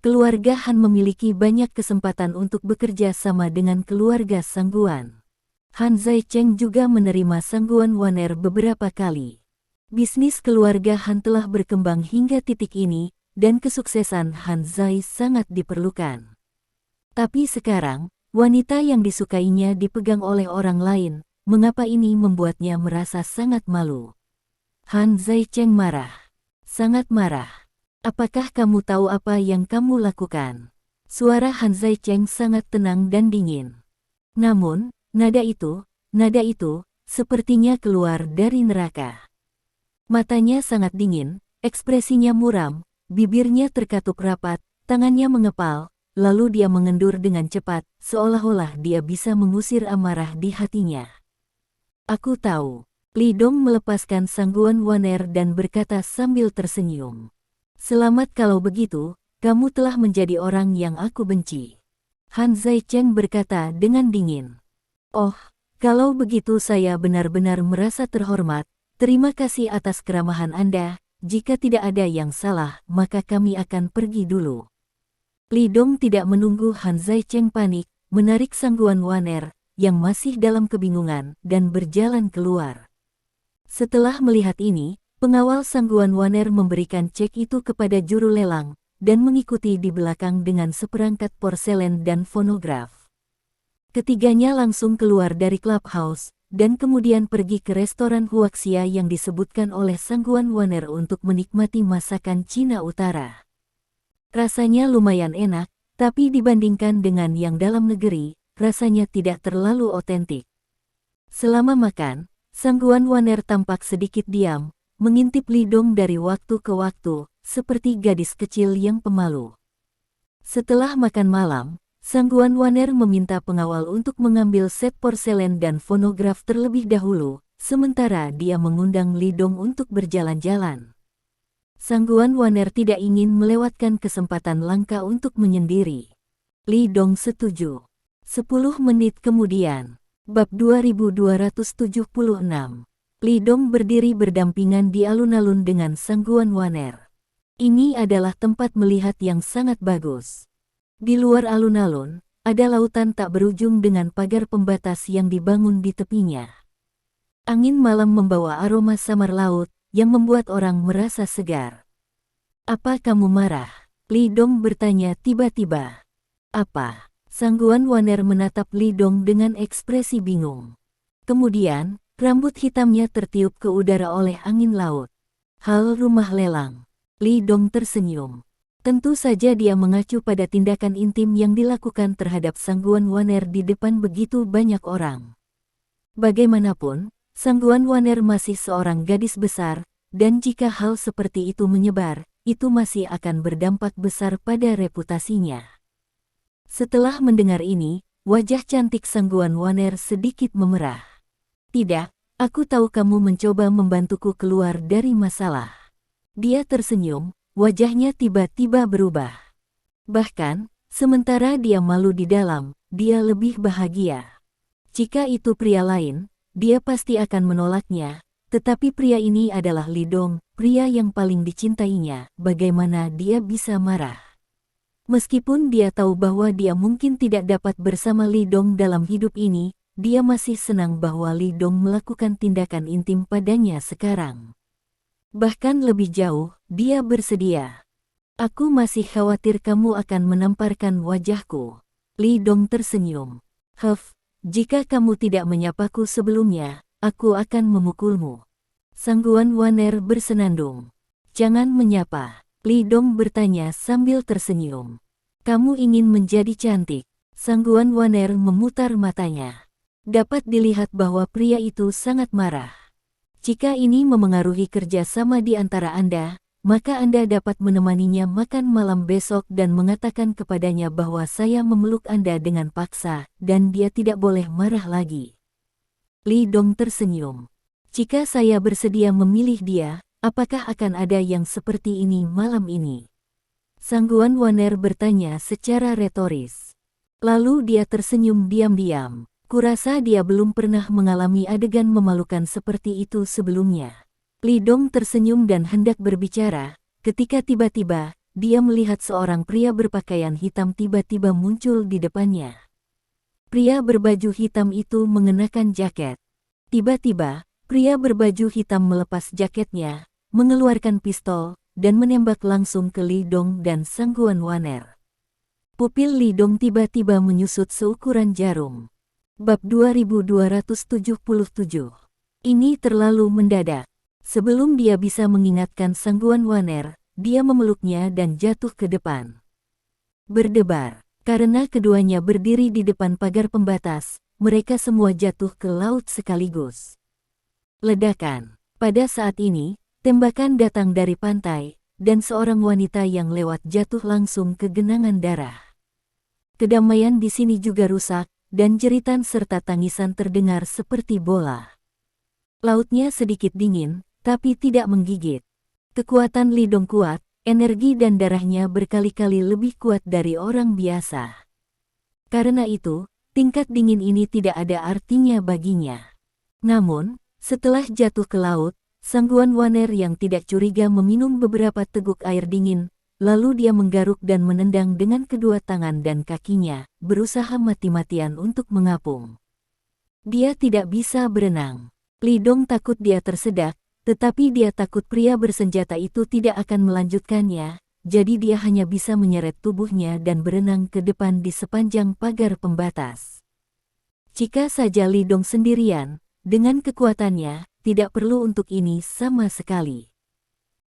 Keluarga Han memiliki banyak kesempatan untuk bekerja sama dengan keluarga Sangguan. Han Zaicheng juga menerima Sangguan Waner beberapa kali. Bisnis keluarga Han telah berkembang hingga titik ini, dan kesuksesan Han Zai sangat diperlukan. Tapi sekarang, wanita yang disukainya dipegang oleh orang lain. Mengapa ini membuatnya merasa sangat malu? Han Zaicheng marah. Sangat marah. Apakah kamu tahu apa yang kamu lakukan? Suara Han Zaicheng sangat tenang dan dingin. Namun, nada itu, sepertinya keluar dari neraka. Matanya sangat dingin, ekspresinya muram, bibirnya terkatup rapat, tangannya mengepal, lalu dia mengendur dengan cepat, seolah-olah dia bisa mengusir amarah di hatinya. Aku tahu. Li Dong melepaskan Sangguan Waner dan berkata sambil tersenyum. Selamat kalau begitu, kamu telah menjadi orang yang aku benci. Han Zaicheng berkata dengan dingin. Oh, kalau begitu saya benar-benar merasa terhormat. Terima kasih atas keramahan Anda. Jika tidak ada yang salah, maka kami akan pergi dulu. Li Dong tidak menunggu Han Zaicheng panik, menarik Sangguan Waner yang masih dalam kebingungan, dan berjalan keluar. Setelah melihat ini, pengawal Sangguan Waner memberikan cek itu kepada juru lelang, dan mengikuti di belakang dengan seperangkat porselen dan fonograf. Ketiganya langsung keluar dari clubhouse, dan kemudian pergi ke restoran Huaxia yang disebutkan oleh Sangguan Waner untuk menikmati masakan Cina Utara. Rasanya lumayan enak, tapi dibandingkan dengan yang dalam negeri, rasanya tidak terlalu otentik. Selama makan, Sangguan Waner tampak sedikit diam, mengintip Li Dong dari waktu ke waktu, seperti gadis kecil yang pemalu. Setelah makan malam, Sangguan Waner meminta pengawal untuk mengambil set porselen dan fonograf terlebih dahulu, sementara dia mengundang Li Dong untuk berjalan-jalan. Sangguan Waner tidak ingin melewatkan kesempatan langka untuk menyendiri. Li Dong setuju. 10 menit kemudian, bab 2276, Li Dong berdiri berdampingan di alun-alun dengan Sangguan Waner. Ini adalah tempat melihat yang sangat bagus. Di luar alun-alun, ada lautan tak berujung dengan pagar pembatas yang dibangun di tepinya. Angin malam membawa aroma samar laut, yang membuat orang merasa segar. Apa kamu marah? Li Dong bertanya tiba-tiba. Apa? Sangguan Waner menatap Li Dong dengan ekspresi bingung. Kemudian, rambut hitamnya tertiup ke udara oleh angin laut. Hal rumah lelang. Li Dong tersenyum. Tentu saja dia mengacu pada tindakan intim yang dilakukan terhadap Sangguan Waner di depan begitu banyak orang. Bagaimanapun, Sangguan Waner masih seorang gadis besar, dan jika hal seperti itu menyebar, itu masih akan berdampak besar pada reputasinya. Setelah mendengar ini, wajah cantik Sangguan Waner sedikit memerah. Tidak, aku tahu kamu mencoba membantuku keluar dari masalah. Dia tersenyum, wajahnya tiba-tiba berubah. Bahkan, sementara dia malu di dalam, dia lebih bahagia. Jika itu pria lain, dia pasti akan menolaknya, Tetapi pria ini adalah Li Dong, pria yang paling dicintainya. Bagaimana dia bisa marah? Meskipun dia tahu bahwa dia mungkin tidak dapat bersama Li Dong dalam hidup ini, dia masih senang bahwa Li Dong melakukan tindakan intim padanya sekarang. Bahkan lebih jauh, dia bersedia. Aku masih khawatir kamu akan menamparkan wajahku. Li Dong tersenyum. Jika kamu tidak menyapaku sebelumnya, aku akan memukulmu. Sangguan Waner bersenandung. Jangan menyapa. Li Dong bertanya sambil tersenyum. Kamu ingin menjadi cantik? Sangguan Waner memutar matanya. Dapat dilihat bahwa pria itu sangat marah. Jika ini memengaruhi kerjasama di antara Anda, maka Anda dapat menemaninya makan malam besok dan mengatakan kepadanya bahwa saya memeluk Anda dengan paksa, dan dia tidak boleh marah lagi. Li Dong tersenyum. Jika saya bersedia memilih dia, apakah akan ada yang seperti ini malam ini? Sangguan Waner bertanya secara retoris. Lalu dia tersenyum diam-diam. Kurasa dia belum pernah mengalami adegan memalukan seperti itu sebelumnya. Li Dong tersenyum dan hendak berbicara, ketika tiba-tiba, dia melihat seorang pria berpakaian hitam tiba-tiba muncul di depannya. Pria berbaju hitam itu mengenakan jaket. Tiba-tiba, pria berbaju hitam melepas jaketnya, mengeluarkan pistol, dan menembak langsung ke Li Dong dan Sangguan Waner. Pupil Li Dong tiba-tiba menyusut seukuran jarum. Bab 2277. Ini terlalu mendadak. Sebelum dia bisa mengingatkan Sangguan Waner, dia memeluknya dan jatuh ke depan. Berdebar. Karena keduanya berdiri di depan pagar pembatas, mereka semua jatuh ke laut sekaligus. Ledakan. Pada saat ini, tembakan datang dari pantai, dan seorang wanita yang lewat jatuh langsung ke genangan darah. Kedamaian di sini juga rusak, dan jeritan serta tangisan terdengar seperti bola. Lautnya sedikit dingin, tapi tidak menggigit. Kekuatan Li Dong kuat, energi dan darahnya berkali-kali lebih kuat dari orang biasa. Karena itu, tingkat dingin ini tidak ada artinya baginya. Namun, setelah jatuh ke laut, Sangguan Waner yang tidak curiga meminum beberapa teguk air dingin, lalu dia menggaruk dan menendang dengan kedua tangan dan kakinya, berusaha mati-matian untuk mengapung. Dia tidak bisa berenang. Li Dong takut dia tersedak, tetapi dia takut pria bersenjata itu tidak akan melanjutkannya, jadi dia hanya bisa menyeret tubuhnya dan berenang ke depan di sepanjang pagar pembatas. Jika saja Li Dong sendirian, dengan kekuatannya, tidak perlu untuk ini sama sekali.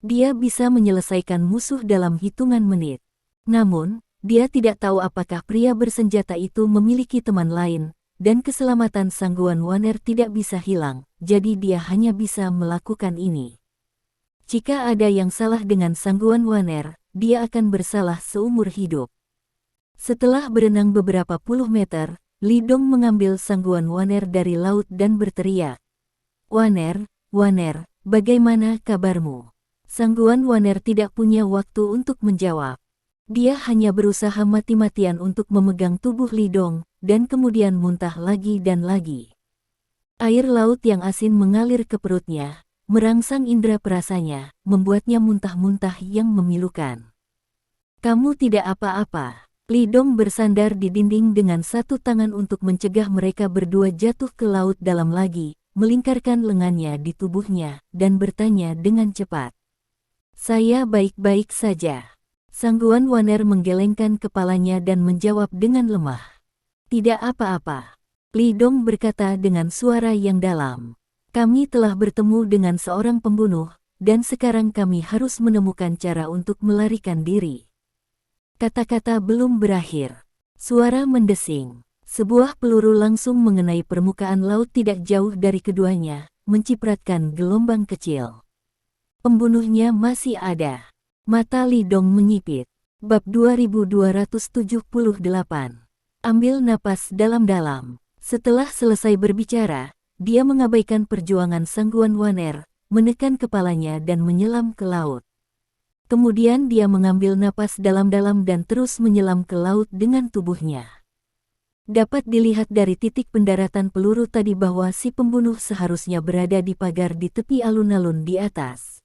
Dia bisa menyelesaikan musuh dalam hitungan menit. Namun, dia tidak tahu apakah pria bersenjata itu memiliki teman lain, dan keselamatan Sangguan Waner tidak bisa hilang, jadi dia hanya bisa melakukan ini. Jika ada yang salah dengan Sangguan Waner, dia akan bersalah seumur hidup. Setelah berenang beberapa puluh meter, Li Dong mengambil Sangguan Waner dari laut dan berteriak, Waner, bagaimana kabarmu? Sangguan Waner tidak punya waktu untuk menjawab. Dia hanya berusaha mati-matian untuk memegang tubuh Li Dong, dan kemudian muntah lagi dan lagi. Air laut yang asin mengalir ke perutnya, merangsang indera perasanya, membuatnya muntah-muntah yang memilukan. Kamu tidak apa-apa. Li Dong bersandar di dinding dengan satu tangan untuk mencegah mereka berdua jatuh ke laut dalam lagi, melingkarkan lengannya di tubuhnya, dan bertanya dengan cepat. Saya baik-baik saja. Sangguan Waner menggelengkan kepalanya dan menjawab dengan lemah. Tidak apa-apa. Li Dong berkata dengan suara yang dalam. Kami telah bertemu dengan seorang pembunuh, dan sekarang kami harus menemukan cara untuk melarikan diri. Kata-kata belum berakhir. Suara mendesing. Sebuah peluru langsung mengenai permukaan laut tidak jauh dari keduanya, mencipratkan gelombang kecil. Pembunuhnya masih ada. Mata Li Dong menyipit. Bab 2278. Ambil napas dalam-dalam. Setelah selesai berbicara, dia mengabaikan perjuangan Sangguan Waner, menekan kepalanya dan menyelam ke laut. Kemudian dia mengambil napas dalam-dalam dan terus menyelam ke laut dengan tubuhnya. Dapat dilihat dari titik pendaratan peluru tadi bahwa si pembunuh seharusnya berada di pagar di tepi alun-alun di atas.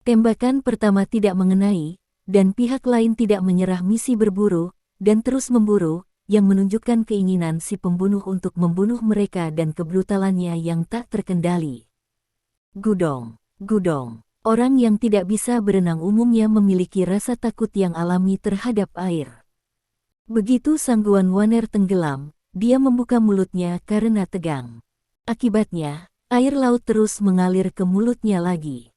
Tembakan pertama tidak mengenai, dan pihak lain tidak menyerah misi berburu, dan terus memburu, yang menunjukkan keinginan si pembunuh untuk membunuh mereka dan kebrutalannya yang tak terkendali. Gudong, gudong. Orang yang tidak bisa berenang umumnya memiliki rasa takut yang alami terhadap air. Begitu Sangguan Waner tenggelam, dia membuka mulutnya karena tegang. Akibatnya, air laut terus mengalir ke mulutnya lagi.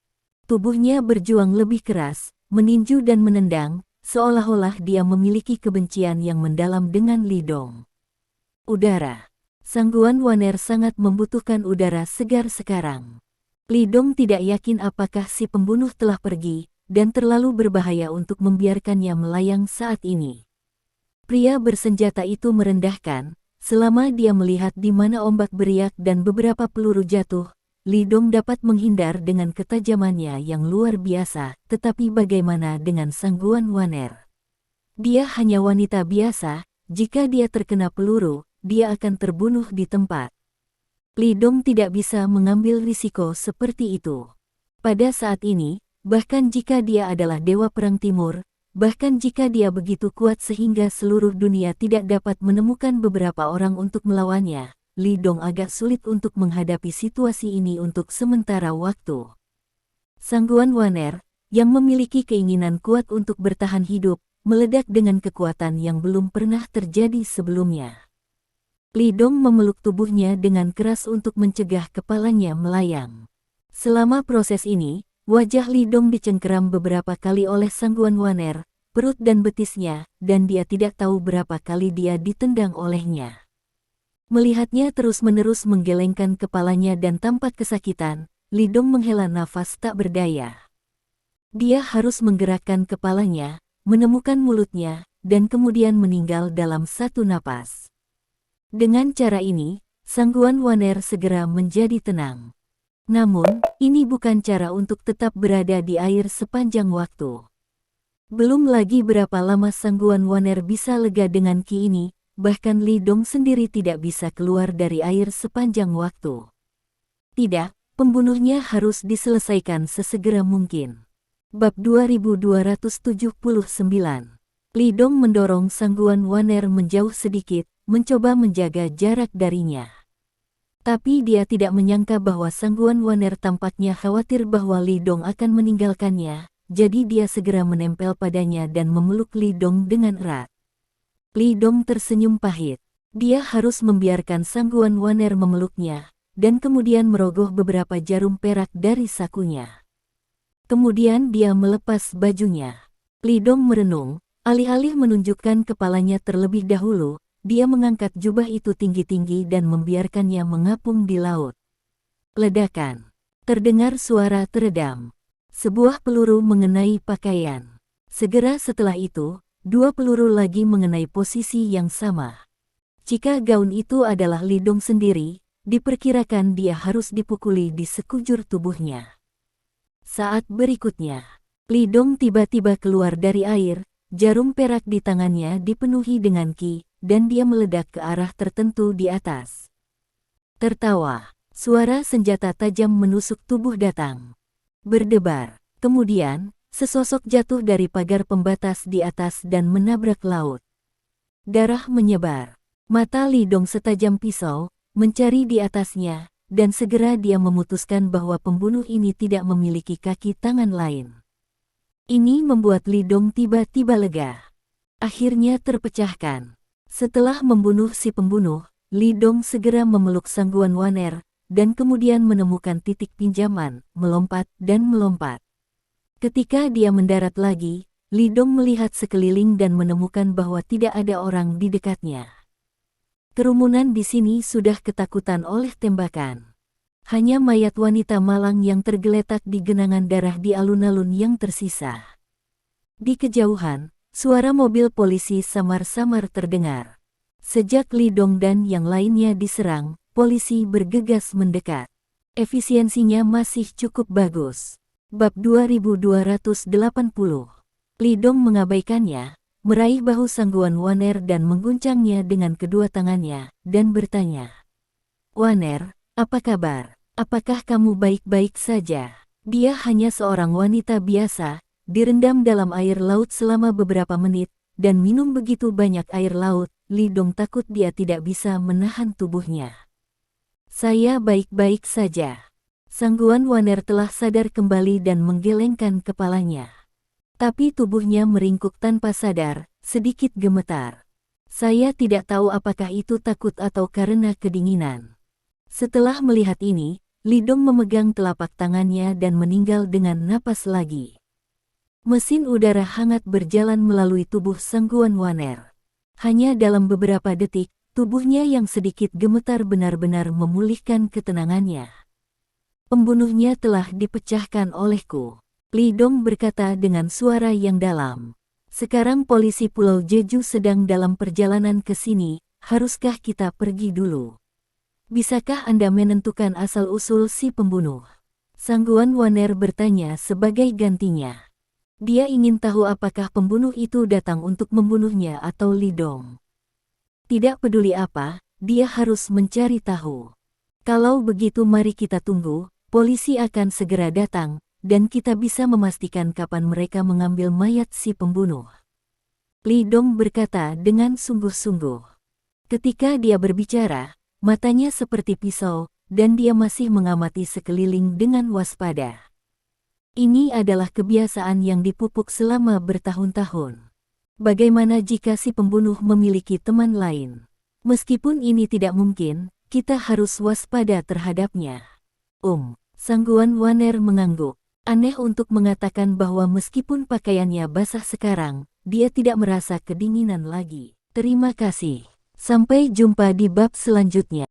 Tubuhnya berjuang lebih keras, meninju dan menendang, seolah-olah dia memiliki kebencian yang mendalam dengan Li Dong. Udara. Sangguan Waner sangat membutuhkan udara segar sekarang. Li Dong tidak yakin apakah si pembunuh telah pergi, dan terlalu berbahaya untuk membiarkannya melayang saat ini. Pria bersenjata itu merendahkan, selama dia melihat di mana ombak beriak dan beberapa peluru jatuh, Li Dong dapat menghindar dengan ketajamannya yang luar biasa, tetapi bagaimana dengan Sangguan Waner? Dia hanya wanita biasa, jika dia terkena peluru, dia akan terbunuh di tempat. Li Dong tidak bisa mengambil risiko seperti itu. Pada saat ini, bahkan jika dia adalah Dewa Perang Timur, bahkan jika dia begitu kuat sehingga seluruh dunia tidak dapat menemukan beberapa orang untuk melawannya, Li Dong agak sulit untuk menghadapi situasi ini untuk sementara waktu. Sangguan Waner, yang memiliki keinginan kuat untuk bertahan hidup, meledak dengan kekuatan yang belum pernah terjadi sebelumnya. Li Dong memeluk tubuhnya dengan keras untuk mencegah kepalanya melayang. Selama proses ini, wajah Li Dong dicengkeram beberapa kali oleh Sangguan Waner, perut dan betisnya, dan dia tidak tahu berapa kali dia ditendang olehnya. Melihatnya terus-menerus menggelengkan kepalanya dan tampak kesakitan, Li Dong menghela nafas tak berdaya. Dia harus menggerakkan kepalanya, menemukan mulutnya, dan kemudian meninggal dalam satu napas. Dengan cara ini, Sangguan Waner segera menjadi tenang. Namun, ini bukan cara untuk tetap berada di air sepanjang waktu. Belum lagi berapa lama Sangguan Waner bisa lega dengan ki ini, bahkan Li Dong sendiri tidak bisa keluar dari air sepanjang waktu. Tidak, pembunuhnya harus diselesaikan sesegera mungkin. Bab 2279. Li Dong mendorong Sangguan Waner menjauh sedikit, mencoba menjaga jarak darinya. Tapi dia tidak menyangka bahwa Sangguan Waner tampaknya khawatir bahwa Li Dong akan meninggalkannya, jadi dia segera menempel padanya dan memeluk Li Dong dengan erat. Li Dong tersenyum pahit. Dia harus membiarkan Sangguan Waner memeluknya, dan kemudian merogoh beberapa jarum perak dari sakunya. Kemudian dia melepas bajunya. Li Dong merenung, alih-alih menunjukkan kepalanya terlebih dahulu, dia mengangkat jubah itu tinggi-tinggi dan membiarkannya mengapung di laut. Ledakan. Terdengar suara teredam. Sebuah peluru mengenai pakaian. Segera setelah itu, dua peluru lagi mengenai posisi yang sama. Jika gaun itu adalah Li Dong sendiri, diperkirakan dia harus dipukuli di sekujur tubuhnya. Saat berikutnya, Li Dong tiba-tiba keluar dari air, jarum perak di tangannya dipenuhi dengan ki, dan dia meledak ke arah tertentu di atas. Tertawa, suara senjata tajam menusuk tubuh datang. Berdebar, kemudian, sesosok jatuh dari pagar pembatas di atas dan menabrak laut. Darah menyebar, mata Li Dong setajam pisau, mencari di atasnya, dan segera dia memutuskan bahwa pembunuh ini tidak memiliki kaki tangan lain. Ini membuat Li Dong tiba-tiba lega. Akhirnya terpecahkan. Setelah membunuh si pembunuh, Li Dong segera memeluk Sangguan Waner, dan kemudian menemukan titik pinjaman, melompat dan melompat. Ketika dia mendarat lagi, Li Dong melihat sekeliling dan menemukan bahwa tidak ada orang di dekatnya. Kerumunan di sini sudah ketakutan oleh tembakan. Hanya mayat wanita malang yang tergeletak di genangan darah di alun-alun yang tersisa. Di kejauhan, suara mobil polisi samar-samar terdengar. Sejak Li Dong dan yang lainnya diserang, polisi bergegas mendekat. Efisiensinya masih cukup bagus. Bab 2280. Li Dong mengabaikannya, meraih bahu Sangguan Waner dan mengguncangnya dengan kedua tangannya, dan bertanya, "Waner, apa kabar? Apakah kamu baik-baik saja?" Dia hanya seorang wanita biasa, direndam dalam air laut selama beberapa menit, dan minum begitu banyak air laut, Li Dong takut dia tidak bisa menahan tubuhnya. "Saya baik-baik saja." Sangguan Waner telah sadar kembali dan menggelengkan kepalanya. Tapi tubuhnya meringkuk tanpa sadar, sedikit gemetar. "Saya tidak tahu apakah itu takut atau karena kedinginan." Setelah melihat ini, Li Dong memegang telapak tangannya dan meninggal dengan napas lagi. Mesin udara hangat berjalan melalui tubuh Sangguan Waner. Hanya dalam beberapa detik, tubuhnya yang sedikit gemetar benar-benar memulihkan ketenangannya. "Pembunuhnya telah dipecahkan olehku," Li Dong berkata dengan suara yang dalam. "Sekarang polisi Pulau Jeju sedang dalam perjalanan ke sini, haruskah kita pergi dulu? Bisakah Anda menentukan asal-usul si pembunuh?" Sangguan Waner bertanya sebagai gantinya. Dia ingin tahu apakah pembunuh itu datang untuk membunuhnya atau Li Dong. Tidak peduli apa, dia harus mencari tahu. "Kalau begitu mari kita tunggu, polisi akan segera datang, dan kita bisa memastikan kapan mereka mengambil mayat si pembunuh." Li Dong berkata dengan sungguh-sungguh. Ketika dia berbicara, matanya seperti pisau, dan dia masih mengamati sekeliling dengan waspada. Ini adalah kebiasaan yang dipupuk selama bertahun-tahun. Bagaimana jika si pembunuh memiliki teman lain? Meskipun ini tidak mungkin, kita harus waspada terhadapnya. Sangguan Waner mengangguk. Aneh untuk mengatakan bahwa meskipun pakaiannya basah sekarang, dia tidak merasa kedinginan lagi. Terima kasih. Sampai jumpa di bab selanjutnya.